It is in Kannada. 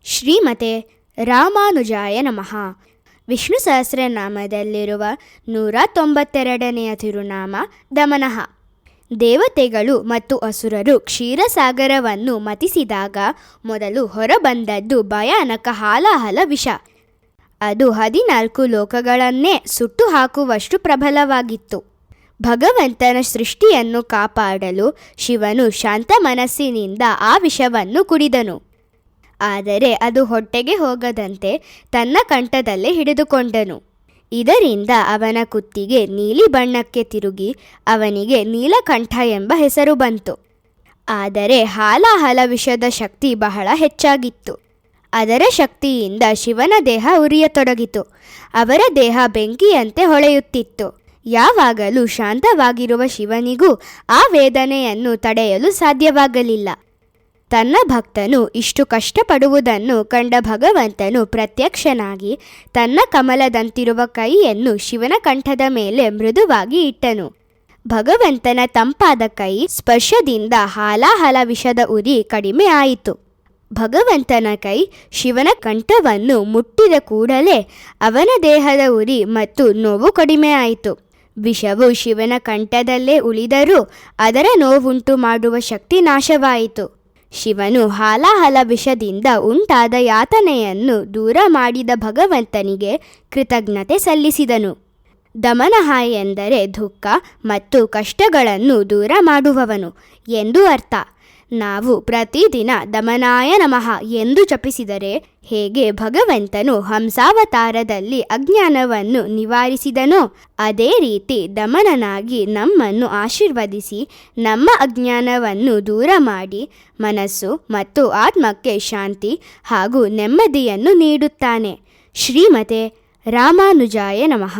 ಶ್ರೀಮತೆ ರಾಮಾನುಜಾಯ ನಮಃ. ವಿಷ್ಣು ಸಹಸ್ರನಾಮದಲ್ಲಿರುವ 192ನೆಯ ತಿರುನಾಮ ದಮನಃ. ದೇವತೆಗಳು ಮತ್ತು ಅಸುರರು ಕ್ಷೀರಸಾಗರವನ್ನು ಮತಿಸಿದಾಗ ಮೊದಲು ಹೊರಬಂದದ್ದು ಭಯಾನಕ ಹಾಲಾಹಲ ವಿಷ. ಅದು 14 ಲೋಕಗಳನ್ನೇ ಸುಟ್ಟು ಹಾಕುವಷ್ಟು ಪ್ರಬಲವಾಗಿತ್ತು. ಭಗವಂತನ ಸೃಷ್ಟಿಯನ್ನು ಕಾಪಾಡಲು ಶಿವನು ಶಾಂತ ಮನಸ್ಸಿನಿಂದ ಆ ವಿಷವನ್ನು ಕುಡಿದನು. ಆದರೆ ಅದು ಹೊಟ್ಟೆಗೆ ಹೋಗದಂತೆ ತನ್ನ ಕಂಠದಲ್ಲೇ ಹಿಡಿದುಕೊಂಡನು. ಇದರಿಂದ ಅವನ ಕುತ್ತಿಗೆ ನೀಲಿ ಬಣ್ಣಕ್ಕೆ ತಿರುಗಿ ಅವನಿಗೆ ನೀಲಕಂಠ ಎಂಬ ಹೆಸರು ಬಂತು. ಆದರೆ ಹಾಲಾಹಲ ವಿಷದ ಶಕ್ತಿ ಬಹಳ ಹೆಚ್ಚಾಗಿತ್ತು. ಅದರ ಶಕ್ತಿಯಿಂದ ಶಿವನ ದೇಹ ಉರಿಯತೊಡಗಿತು. ಅವರ ದೇಹ ಬೆಂಕಿಯಂತೆ ಹೊಳೆಯುತ್ತಿತ್ತು. ಯಾವಾಗಲೂ ಶಾಂತವಾಗಿರುವ ಶಿವನಿಗೂ ಆ ವೇದನೆಯನ್ನು ತಡೆಯಲು ಸಾಧ್ಯವಾಗಲಿಲ್ಲ. ತನ್ನ ಭಕ್ತನು ಇಷ್ಟು ಕಷ್ಟಪಡುವುದನ್ನು ಕಂಡ ಭಗವಂತನು ಪ್ರತ್ಯಕ್ಷನಾಗಿ ತನ್ನ ಕಮಲದಂತಿರುವ ಕೈಯನ್ನು ಶಿವನ ಕಂಠದ ಮೇಲೆ ಮೃದುವಾಗಿ ಇಟ್ಟನು. ಭಗವಂತನ ತಂಪಾದ ಕೈ ಸ್ಪರ್ಶದಿಂದ ಹಾಲಾಹಲ ವಿಷದ ಉರಿ ಕಡಿಮೆ ಆಯಿತು. ಭಗವಂತನ ಕೈ ಶಿವನ ಕಂಠವನ್ನು ಮುಟ್ಟಿದ ಕೂಡಲೇ ಅವನ ದೇಹದ ಉರಿ ಮತ್ತು ನೋವು ಕಡಿಮೆ ಆಯಿತು. ವಿಷವು ಶಿವನ ಕಂಠದಲ್ಲೇ ಉಳಿದರೂ ಅದರ ನೋವುಂಟು ಮಾಡುವ ಶಕ್ತಿ ನಾಶವಾಯಿತು. ಶಿವನು ಹಾಲಾಹಲ ವಿಷದಿಂದ ಉಂಟಾದ ಯಾತನೆಯನ್ನು ದೂರ ಮಾಡಿದ ಭಗವಂತನಿಗೆ ಕೃತಜ್ಞತೆ ಸಲ್ಲಿಸಿದನು. ದಮನಃ ಎಂದರೆ ದುಃಖ ಮತ್ತು ಕಷ್ಟಗಳನ್ನು ದೂರ ಮಾಡುವವನು ಎಂದು ಅರ್ಥ. ನಾವು ಪ್ರತಿದಿನ ದಮನಾಯ ನಮಃ ಎಂದು ಜಪಿಸಿದರೆ ಹೇಗೆ ಭಗವಂತನು ಹಂಸಾವತಾರದಲ್ಲಿ ಅಜ್ಞಾನವನ್ನು ನಿವಾರಿಸಿದನೋ ಅದೇ ರೀತಿ ದಮನನಾಗಿ ನಮ್ಮನ್ನು ಆಶೀರ್ವದಿಸಿ ನಮ್ಮ ಅಜ್ಞಾನವನ್ನು ದೂರ ಮಾಡಿ ಮನಸ್ಸು ಮತ್ತು ಆತ್ಮಕ್ಕೆ ಶಾಂತಿ ಹಾಗೂ ನೆಮ್ಮದಿಯನ್ನು ನೀಡುತ್ತಾನೆ. ಶ್ರೀಮತೆ ರಾಮಾನುಜಾಯ ನಮಃ.